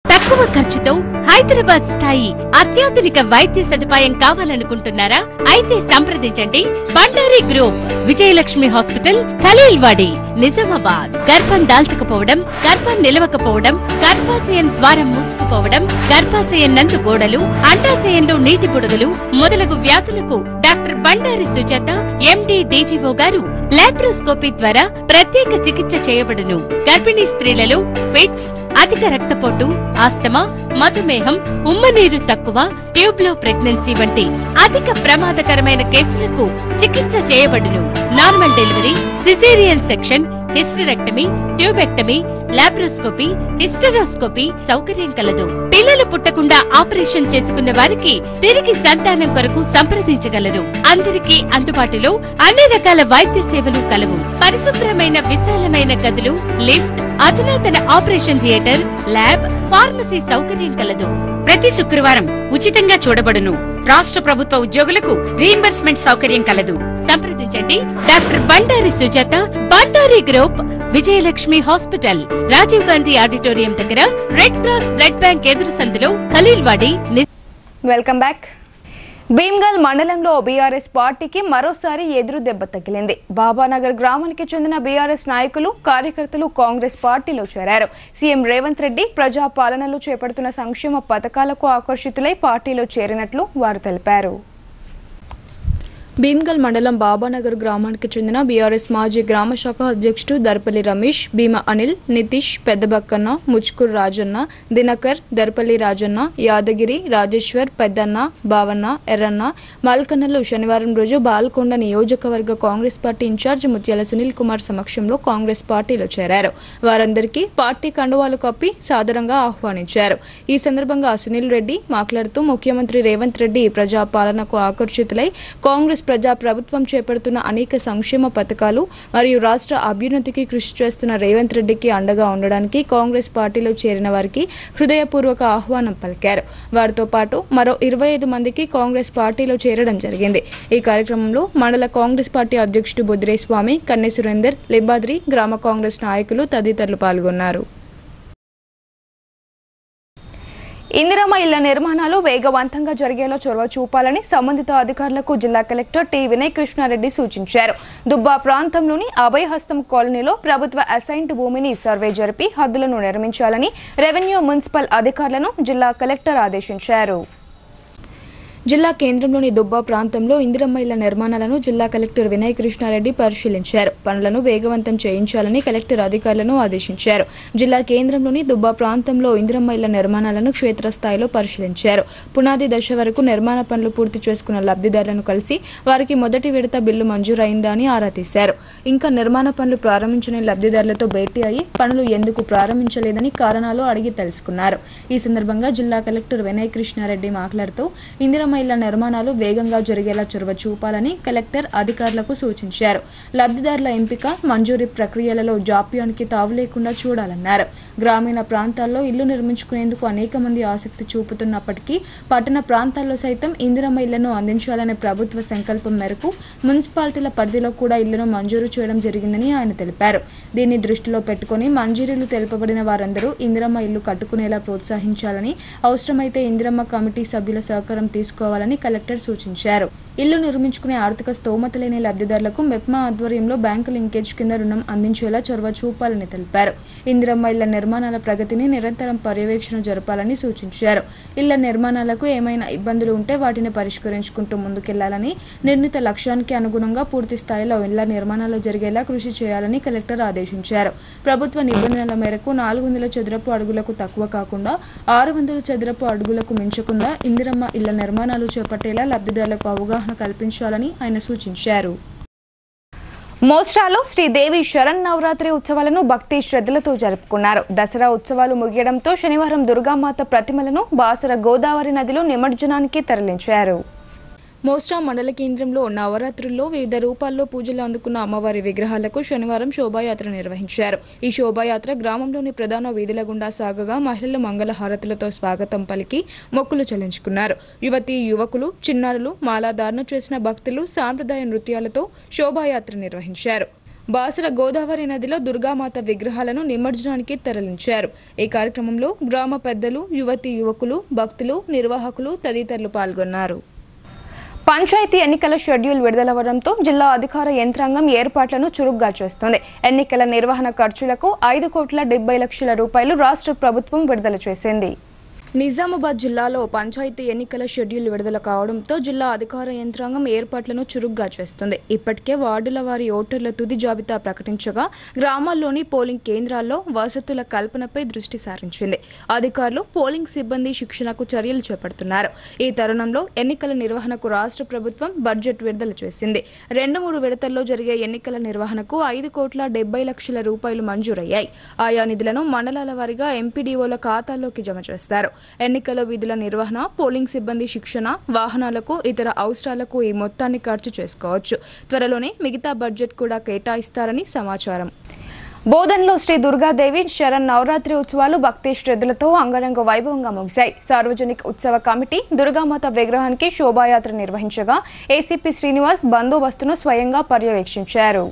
తక్కువ ఖర్చుతో హైదరాబాద్ స్థాయి అత్యాధునిక వైద్య సదుపాయం కావాలనుకుంటున్నారా? అయితే సంప్రదించండి బండారి గ్రూప్, విజయలక్ష్మి హాస్పిటల్, ఖలీల్వాడి, నిజామాబాద్. గర్భం దాల్చకపోవడం, గర్భం నిలవకపోవడం, గర్భాశయం ద్వారం మూసుకుపోవడం, గర్భాశయం నందు గోడలు, అండాశయంలో నీటి బుడగలు మొదలగు వ్యాధులకు డాక్టర్ బండారి సుజాత ఎండి డీజీఓ గారు లాప్రోస్కోపీ ద్వారా ప్రత్యేక చికిత్స చేయబడును. గర్భిణీ స్త్రీలలో ఫిట్స్, అధిక రక్తపోటు, ఆస్తమా, మధుమేహం, ఉమ్మనీరు తక్కువ, ట్యూబ్లో ప్రెగ్నెన్సీ వంటి అధిక ప్రమాదకరమైన కేసులకు చికిత్స చేయబడును. Normal delivery, caesarean section, hysterectomy, tubectomy, laparoscopy, hysteroscopy సౌకర్యం కలదు. పిల్లలు పుట్టకుండా ఆపరేషన్ చేసుకున్న వారికి తిరిగి సంతానం కొరకు సంప్రదించగలరు. అందరికీ అందుబాటులో అన్ని రకాల వైద్య సేవలు కలవు. పరిశుభ్రమైన విశాలమైన గదులు, లిఫ్ట్, అధునాతన ఆపరేషన్ థియేటర్, ల్యాబ్, ఫార్మసీ సౌకర్యం కలదు. ప్రతి శుక్రవారం ఉచితంగా చూడబడును. రాష్ట్ర ప్రభుత్వ ఉద్యోగులకు రీయింబర్స్మెంట్ సౌకర్యం కలదు. సంప్రదించండి doctor Bandari Sujatha, Bandari group, Vijayalakshmi hospital, Rajiv Gandhi auditorium దగ్గర, రెడ్ క్రాస్ బ్లడ్ బ్యాంక్ ఎదురు సందులో, ఖలీల్వాడి. Welcome back. భీమ్గల్ మండలంలో బీఆర్ఎస్ పార్టీకి మరోసారి ఎదురు దెబ్బ తగిలింది. బాబానగర్ గ్రామానికి చెందిన బీఆర్ఎస్ నాయకులు, కార్యకర్తలు కాంగ్రెస్ పార్టీలో చేరారు. సీఎం రేవంత్ రెడ్డి ప్రజా పాలనలో చేపడుతున్న సంక్షేమ పథకాలకు ఆకర్షితులై పార్టీలో చేరినట్లు వారు తెలిపారు. భీమ్గల్ మండలం బాబానగర్ గ్రామానికి చెందిన బీఆర్ఎస్ మాజీ గ్రామ శాఖ అధ్యక్షుడు దర్పల్లి రమేష్, భీమ అనిల్, నితీష్, పెద్దబక్కన్న, ముచ్కూర్ రాజన్న, దినకర్, దర్పల్లి రాజన్న, యాదగిరి, రాజేశ్వర్, పెద్దన్న, బావన్న, ఎర్రన్న, మల్కన్నలు శనివారం రోజు బాల్కొండ నియోజకవర్గ కాంగ్రెస్ పార్టీ ఇన్ఛార్జ్ ముత్యాల సునీల్ కుమార్ సమక్షంలో కాంగ్రెస్ పార్టీలో చేరారు. వారందరికీ పార్టీ కండువాలు కప్పి సాదరంగా ఆహ్వానించారు. ఈ సందర్భంగా సునీల్ రెడ్డి మాట్లాడుతూ ముఖ్యమంత్రి రేవంత్ రెడ్డి ప్రజా పాలనకు ఆకర్షితులై కాంగ్రెస్ ప్రజా ప్రభుత్వం చేపడుతున్న అనేక సంక్షేమ పథకాలు మరియు రాష్ట్ర అభ్యున్నతికి కృషి చేస్తున్న రేవంత్ రెడ్డికి అండగా ఉండడానికి కాంగ్రెస్ పార్టీలో చేరిన వారికి హృదయపూర్వక ఆహ్వానం పలికారు. వారితో పాటు మరో 25 మందికి కాంగ్రెస్ పార్టీలో చేరడం జరిగింది. ఈ కార్యక్రమంలో మండల కాంగ్రెస్ పార్టీ అధ్యక్షుడు బుద్రేస్వామి, కన్నె సురేందర్, లిబాద్రి, గ్రామ కాంగ్రెస్ నాయకులు తదితరులు పాల్గొన్నారు. ఇందిరమ్మ ఇళ్ల నిర్మాణాలు వేగవంతంగా జరిగేలా చొరవ చూపాలని సంబంధిత అధికారులకు జిల్లా కలెక్టర్ టి వినయ్ కృష్ణారెడ్డి సూచించారు. దుబ్బా ప్రాంతంలోని అభయహస్తం కాలనీలో ప్రభుత్వ అసైన్డ్ భూమిని సర్వే జరిపి హద్దులను నిర్మించాలని రెవెన్యూ, మున్సిపల్ అధికారులను జిల్లా కలెక్టర్ ఆదేశించారు. జిల్లా కేంద్రంలోని దుబ్బా ప్రాంతంలో ఇందిరమ్మ ఇళ్ల నిర్మాణాలను జిల్లా కలెక్టర్ వినయ్ కృష్ణారెడ్డి పరిశీలించారు. పనులను వేగవంతం చేయించాలని కలెక్టర్ అధికారులను ఆదేశించారు. జిల్లా కేంద్రంలోని దుబ్బా ప్రాంతంలో ఇందిరమ్మ ఇళ్ల నిర్మాణాలను క్షేత్రస్థాయిలో పరిశీలించారు. పునాది దశ వరకు నిర్మాణ పనులు పూర్తి చేసుకున్న లబ్ధిదారులను కలిసి వారికి మొదటి విడత బిల్లు మంజూరైందా అని ఆరా తీశారు. ఇంకా నిర్మాణ పనులు ప్రారంభించిన లబ్ధిదారులతో భేటీ అయ్యి పనులు ఎందుకు ప్రారంభించలేదని కారణాలు అడిగి తెలుసుకున్నారు. ఈ సందర్భంగా జిల్లా కలెక్టర్ వినయ్ కృష్ణారెడ్డి మాట్లాడుతూ ఇందిరమ్మ ఇళ్ల నిర్మాణాలు వేగంగా జరిగేలా చొరవ చూపాలని కలెక్టర్ అధికారులకు సూచించారు. లబ్ధిదారుల ఎంపిక, మంజూరీ ప్రక్రియలలో జాప్యానికి తావు లేకుండా చూడాలన్నారు. గ్రామీణ ప్రాంతాల్లో ఇల్లు నిర్మించుకునేందుకు అనేక మంది ఆసక్తి చూపుతున్నప్పటికీ పట్టణ ప్రాంతాల్లో సైతం ఇందిరమ్మ ఇళ్లను అందించాలనే ప్రభుత్వ సంకల్పం మేరకు మున్సిపాలిటీల పరిధిలో కూడా ఇళ్లను మంజూరు చేయడం జరిగిందని ఆయన తెలిపారు. దీన్ని దృష్టిలో పెట్టుకుని మంజూరీలు తెలుపబడిన వారందరూ ఇందిరమ్మ ఇల్లు కట్టుకునేలా ప్రోత్సహించాలని, అవసరమైతే ఇందిరమ్మ కమిటీ సభ్యుల సహకారం తీసుకోవాలని కలెక్టర్ సూచించారు. ఇల్లు నిర్మించుకునే ఆర్థిక స్తోమత లేని లబ్ధిదారులకు మెప్మా ఆధ్వర్యంలో బ్యాంకు లింకేజ్ కింద రుణం అందించేలా చొరవ చూపాలని తెలిపారు. ఇందిరమ్మ ఇళ్ల నిర్మాణాల ప్రగతిని నిరంతరం పర్యవేక్షణ జరపాలని సూచించారు. ఇళ్ల నిర్మాణాలకు ఏమైనా ఇబ్బందులు ఉంటే వాటిని పరిష్కరించుకుంటూ ముందుకెళ్లాలని, నిర్ణీత లక్ష్యానికి అనుగుణంగా పూర్తి స్థాయిలో ఇళ్ల నిర్మాణాలు జరిగేలా కృషి చేయాలని కలెక్టర్ ఆదేశించారు. ప్రభుత్వ నిబంధనల మేరకు 400 చదరపు అడుగులకు తక్కువ కాకుండా 600 చదరపు అడుగులకు మించకుండా ఇందిరమ్మ ఇళ్ల నిర్మాణాలు చేపట్టేలా లబ్ధిదారులకు అవగాహన కల్పించాలని ఆయన సూచించారు. మోస్టాలో శ్రీదేవి శరణ్ నవరాత్రి ఉత్సవాలను భక్తి శ్రద్ధలతో జరుపుకున్నారు. దసరా ఉత్సవాలు ముగియడంతో శనివారం దుర్గామాత ప్రతిమలను బాసర గోదావరి నదిలో నిమజ్జనానికి తరలించారు. మోస్టా మండల కేంద్రంలో నవరాత్రుల్లో వివిధ రూపాల్లో పూజలు అందుకున్న అమ్మవారి విగ్రహాలకు శనివారం శోభాయాత్ర నిర్వహించారు. ఈ శోభాయాత్ర గ్రామంలోని ప్రధాన వీధుల గుండా సాగగా మహిళలు మంగళ హారతులతో స్వాగతం పలికి మొక్కులు చెల్లించుకున్నారు. యువతీ యువకులు, చిన్నారులు మాలాధారణ చేసిన భక్తులు సాంప్రదాయ నృత్యాలతో శోభాయాత్ర నిర్వహించారు. బాసర గోదావరి నదిలో దుర్గామాత విగ్రహాలను నిమజ్జనానికి తరలించారు. ఈ కార్యక్రమంలో గ్రామ పెద్దలు, యువతీ యువకులు, భక్తులు, నిర్వాహకులు తదితరులు పాల్గొన్నారు. పంచాయతీ ఎన్నికల షెడ్యూల్ విడుదలవడంతో జిల్లా అధికార యంత్రాంగం ఏర్పాట్లను చురుగ్గా చేస్తుంది. ఎన్నికల నిర్వహణ ఖర్చులకు 5,70,00,000 రూపాయలు రాష్ట్ర ప్రభుత్వం విడుదల చేసింది. నిజామాబాద్ జిల్లాలో పంచాయతీ ఎన్నికల షెడ్యూల్ విడుదల కావడంతో జిల్లా అధికార యంత్రాంగం ఏర్పాట్లను చురుగ్గా చేస్తుంది. ఇప్పటికే వార్డుల వారి ఓటర్ల తుది జాబితా ప్రకటించగా గ్రామాల్లోని పోలింగ్ కేంద్రాల్లో వసతుల కల్పనపై దృష్టి సారించింది. అధికారులు పోలింగ్ సిబ్బంది శిక్షణకు చర్యలు చేపడుతున్నారు. ఈ తరుణంలో ఎన్నికల నిర్వహణకు రాష్ట్ర ప్రభుత్వం బడ్జెట్ విడుదల చేసింది. 2-3 విడతల్లో జరిగే ఎన్నికల నిర్వహణకు 5,70,00,000 రూపాయలు మంజూరయ్యాయి. ఆయా నిధులను మండలాల వారీగా ఎంపీడీఓల ఖాతాల్లోకి జమ చేస్తారు. ఎన్నికల విధుల నిర్వహణ, పోలింగ్ సిబ్బంది శిక్షణ, వాహనాలకు, ఇతర అవసరాలకు ఈ మొత్తాన్ని ఖర్చు చేసుకోవచ్చు. త్వరలోనే మిగతా బడ్జెట్ కూడా కేటాయిస్తారని సమాచారం. బోధన్లో శ్రీ దుర్గాదేవి శరన్నవరాత్రి ఉత్సవాలు భక్తి శ్రద్ధలతో అంగరంగ వైభవంగా ముగిశాయి. సార్వజనిక ఉత్సవ కమిటీ దుర్గామాత విగ్రహానికి శోభాయాత్ర నిర్వహించగా ఏసీపీ శ్రీనివాస్ బందోబస్తును స్వయంగా పర్యవేక్షించారు.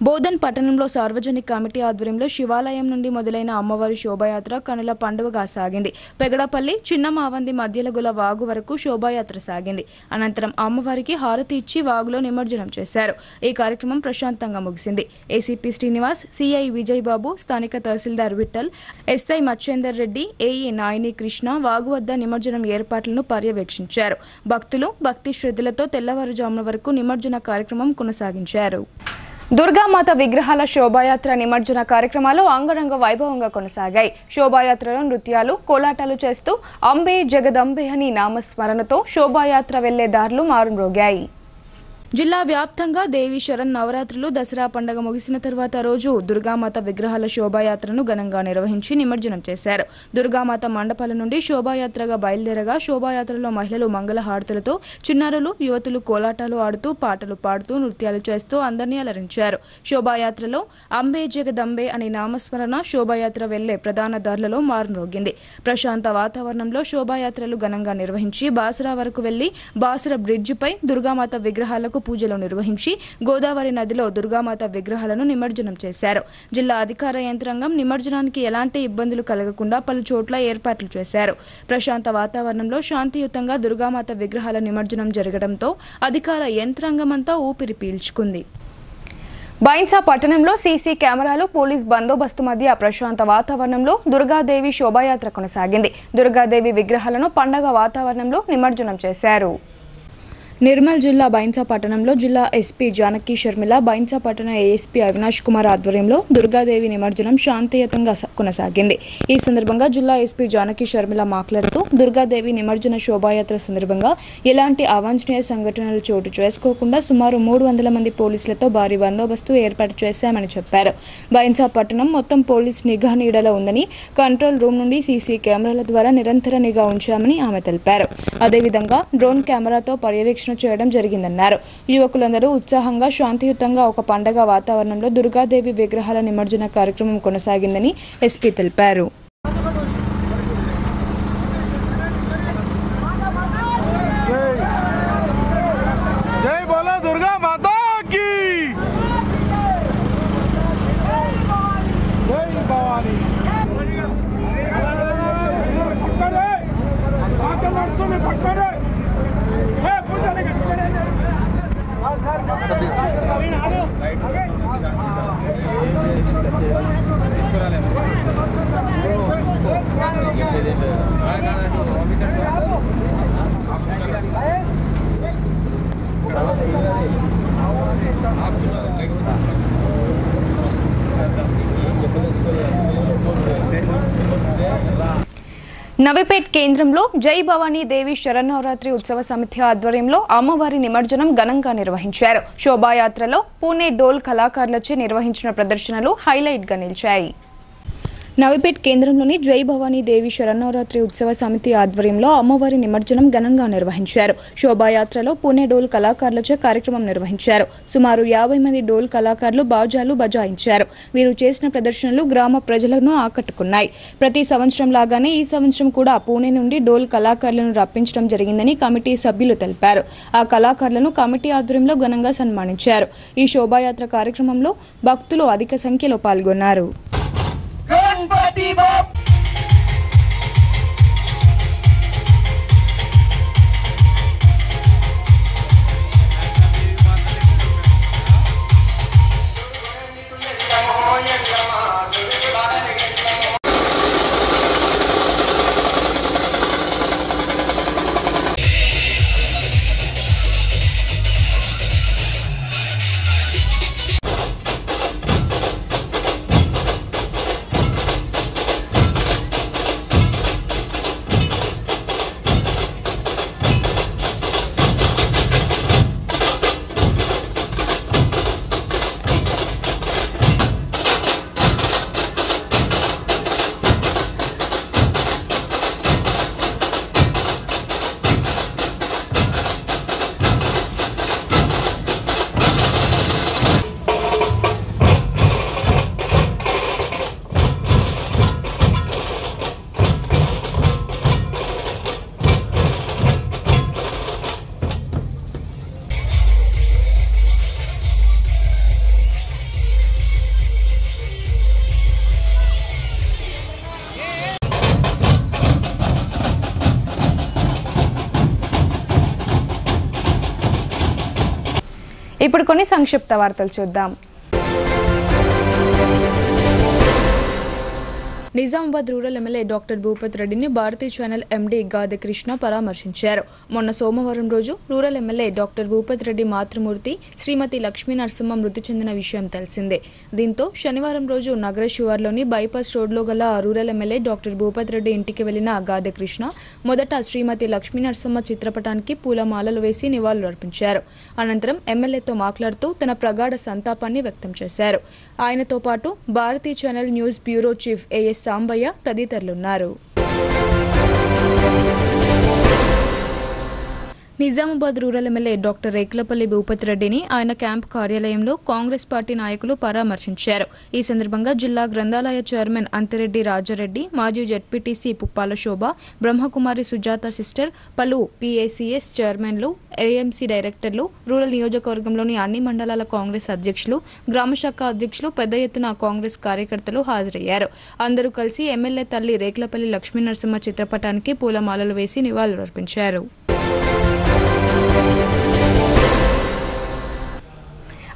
బోధన్ పట్టణంలో సార్వజనిక కమిటీ ఆధ్వర్యంలో శివాలయం నుండి మొదలైన అమ్మవారి శోభాయాత్ర కనుల పండువగా సాగింది. పెగడపల్లి, చిన్న మావంది మధ్యలగుల వాగు వరకు శోభాయాత్ర సాగింది. అనంతరం అమ్మవారికి హారతి ఇచ్చి వాగులో నిమజ్జనం చేశారు. ఈ కార్యక్రమం ప్రశాంతంగా ముగిసింది. ఏసీపీ శ్రీనివాస్, సిఐ విజయ్ బాబు, స్థానిక తహసీల్దార్ విఠల్, ఎస్ఐ మచ్చేందర్ రెడ్డి, ఏఈ నాయని కృష్ణ వాగు వద్ద నిమజ్జనం ఏర్పాట్లను పర్యవేక్షించారు. భక్తులు భక్తి శ్రద్ధలతో తెల్లవారుజామున వరకు నిమజ్జన కార్యక్రమం కొనసాగించారు. దుర్గామాత విగ్రహాల శోభాయాత్ర నిమజ్జన కార్యక్రమాలు అంగరంగ వైభవంగా కొనసాగాయి. శోభాయాత్రలో నృత్యాలు, కోలాటాలు చేస్తూ అంబే జగదంబే అని నామస్మరణతో శోభాయాత్ర వెళ్లే దారులు మారుమ్రోగాయి. జిల్లా వ్యాప్తంగా దేవి శరన్నవరాత్రులు, దసరా పండుగ ముగిసిన తర్వాత రోజు దుర్గామాత విగ్రహాల శోభాయాత్రను ఘనంగా నిర్వహించి నిమజ్జనం చేశారు. దుర్గామాత మండపాల నుండి శోభాయాత్రగా బయలుదేరగా శోభాయాత్రలో మహిళలు మంగళహారతులతో, చిన్నారులు, యువతులు కోలాటాలు ఆడుతూ, పాటలు పాడుతూ, నృత్యాలు చేస్తూ అందరినీ అలరించారు. శోభాయాత్రలో అంబే జగదంబే అనే నామస్మరణ శోభాయాత్ర వెళ్లే ప్రధాన దారులలో మారుమ్రోగింది. ప్రశాంత వాతావరణంలో శోభాయాత్రలు ఘనంగా నిర్వహించి బాసరా వరకు వెళ్లి బాసర బ్రిడ్జిపై దుర్గామాత విగ్రహాలకు పూజలు నిర్వహించి గోదావరి నదిలో దుర్గామాత విగ్రహాలను నిమజ్జనం చేశారు. జిల్లా అధికార యంత్రాంగం నిమజ్జనానికి ఎలాంటి ఇబ్బందులు కలగకుండా పలు చోట్ల ఏర్పాట్లు చేశారు. ప్రశాంత వాతావరణంలో శాంతియుతంగా దుర్గామాత విగ్రహాల నిమజ్జనం జరగడంతో అధికార యంత్రాంగం అంతా ఊపిరి పీల్చుకుంది. బైన్సా పట్టణంలో సీసీ కెమెరాలు, పోలీస్ బందోబస్తు మధ్య ప్రశాంత వాతావరణంలో దుర్గాదేవి శోభాయాత్ర కొనసాగింది. దుర్గాదేవి విగ్రహాలను పండగ వాతావరణంలో నిమజ్జనం చేశారు. నిర్మల్ జిల్లా బైన్సా పట్టణంలో జిల్లా ఎస్పీ జానకి షర్మిల, బైన్సా పట్టణ ఏఎస్పీ అవినాష్ కుమార్ ఆధ్వర్యంలో దుర్గాదేవి నిమజ్జనం శాంతియుతంగా కొనసాగింది. ఈ సందర్భంగా జిల్లా ఎస్పీ జానకి షర్మిల మాట్లాడుతూ దుర్గాదేవి నిమజ్జన శోభాయాత్ర సందర్భంగా ఎలాంటి అవాంఛనీయ సంఘటనలు చోటు చేసుకోకుండా సుమారు 300 మంది పోలీసులతో భారీ బందోబస్తు ఏర్పాటు చేశామని చెప్పారు. బైన్సా పట్టణం మొత్తం పోలీస్ నిఘా నీడలో ఉందని, కంట్రోల్ రూమ్ నుండి సీసీ కెమెరాల ద్వారా నిరంతర నిఘా ఉంచామని ఆమె తెలిపారు. అదేవిధంగా డ్రోన్ కెమెరాతో పర్యవేక్షణ చేయడం జరిగిందన్నారు. యువకులందరూ ఉత్సాహంగా, శాంతియుతంగా ఒక పండగ వాతావరణంలో దుర్గాదేవి విగ్రహాల నిమజ్జన కార్యక్రమం కొనసాగిందని ఎస్పీ తెలిపారు. నవిపేట్ కేంద్రంలో జై భవానీ దేవి శరన్నవరాత్రి ఉత్సవ సమితి ఆధ్వర్యంలో అమ్మవారి నిమజ్జనం ఘనంగా నిర్వహించారు. శోభాయాత్రలో పూణే డోల్ కళాకారులచే నిర్వహించిన ప్రదర్శనలు హైలైట్ గా నిలిచాయి. నవిపేట్ కేంద్రంలోని జై భవానీ దేవి శరన్నవరాత్రి ఉత్సవ సమితి ఆధ్వర్యంలో అమ్మవారి నిమజ్జనం ఘనంగా నిర్వహించారు. శోభాయాత్రలో పూణే డోల్ కళాకారులచే కార్యక్రమం నిర్వహించారు. సుమారు 50 మంది డోల్ కళాకారులు బాజాలు బజాయించారు. వీరు చేసిన ప్రదర్శనలు గ్రామ ప్రజలను ఆకట్టుకున్నాయి. ప్రతి సంవత్సరం లాగానే ఈ సంవత్సరం కూడా పూణే నుండి డోల్ కళాకారులను రప్పించడం జరిగిందని కమిటీ సభ్యులు తెలిపారు. ఆ కళాకారులను కమిటీ ఆధ్వర్యంలో ఘనంగా సన్మానించారు. ఈ శోభాయాత్ర కార్యక్రమంలో భక్తులు అధిక సంఖ్యలో పాల్గొన్నారు. ఇప్పుడు కొన్ని సంక్షిప్త వార్తలు చూద్దాం. Nizamabad rural MLA doctor Bhupath రెడ్డిని భారతీయ ఛానల్ ఎండీ గాదె కృష్ణ పరామర్శించారు. మొన్న సోమవారం రోజు rural MLA doctor Bhupath Reddy మాతృమూర్తి శ్రీమతి లక్ష్మీ నరసింహ మృతి చెందిన విషయం తెలిసిందే. దీంతో శనివారం రోజు నగర శివార్లోని బైపాస్ రోడ్లో గల rural MLA doctor Bhupath Reddy ఇంటికి వెళ్లిన గాదె కృష్ణ మొదట శ్రీమతి లక్ష్మీ నరసింహ చిత్రపటానికి పూలమాలలు వేసి నివాళులు అర్పించారు. అనంతరం ఎమ్మెల్యేతో మాట్లాడుతూ తన ప్రగాఢ సంతాపాన్ని వ్యక్తం చేశారు. ఆయనతో పాటు Bharatiya channel news bureau chief AS Sambaiah తదితరులున్నారు. Nizamabad rural MLA doctor Rekulapalli Bhupath రెడ్డిని ఆయన క్యాంప్ కార్యాలయంలో కాంగ్రెస్ పార్టీ నాయకులు పరామర్శించారు. ఈ సందర్భంగా జిల్లా గ్రంథాలయ చైర్మన్ అంతిరెడ్డి రాజారెడ్డి, మాజీ జెడ్పీటీసీ పుప్పాల శోభ, బ్రహ్మకుమారి సుజాత సిస్టర్, పలు పీఏసీఎస్ చైర్మన్లు, ఏఎంసీ డైరెక్టర్లు, రూరల్ నియోజకవర్గంలోని అన్ని మండలాల కాంగ్రెస్ అధ్యక్షులు, గ్రామశాఖ అధ్యక్షులు, పెద్ద ఎత్తున కాంగ్రెస్ కార్యకర్తలు హాజరయ్యారు. అందరూ కలిసి ఎమ్మెల్యే తల్లి రేకులపల్లి లక్ష్మీ నరసింహ చిత్రపటానికి పూలమాలలు వేసి నివాళులర్పించారు.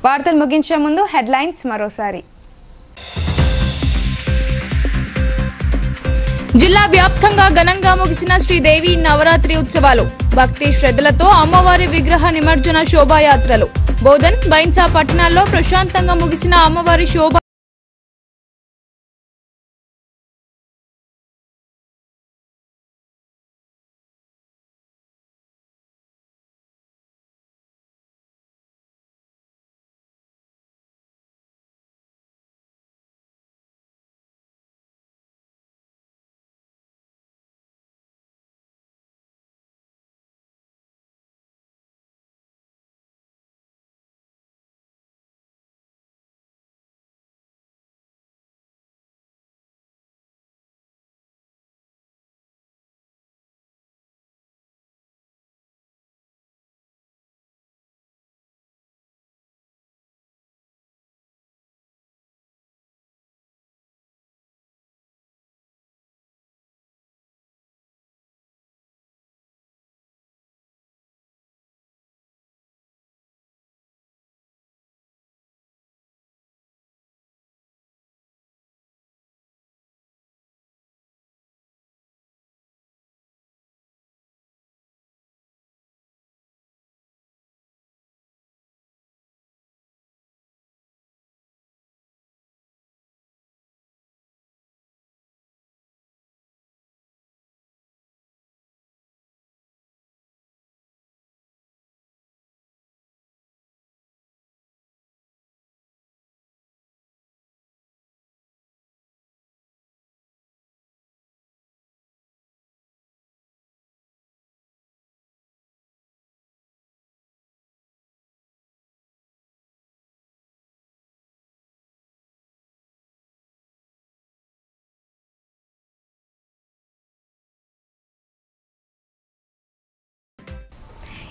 వార్తలు ముగించే ముందు హెడ్లైన్స్ మరోసారి. జిల్లా వ్యాప్తంగా ఘనంగా ముగిసిన శ్రీదేవి నవరాత్రి ఉత్సవాలు. భక్తి శ్రద్ధలతో అమ్మవారి విగ్రహ నిమజ్జన శోభాయాత్రలు. బోధన్, బైన్సా పట్టణాల్లో ప్రశాంతంగా ముగిసిన అమ్మవారి శోభ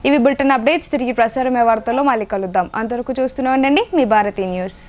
ఇవి బులెటిన్ అప్డేట్స్. తిరిగి ప్రసారమే వార్తల్లో మళ్ళీ కలుద్దాం. అంతవరకు చూస్తూనే ఉండండి మీ భారతీ న్యూస్.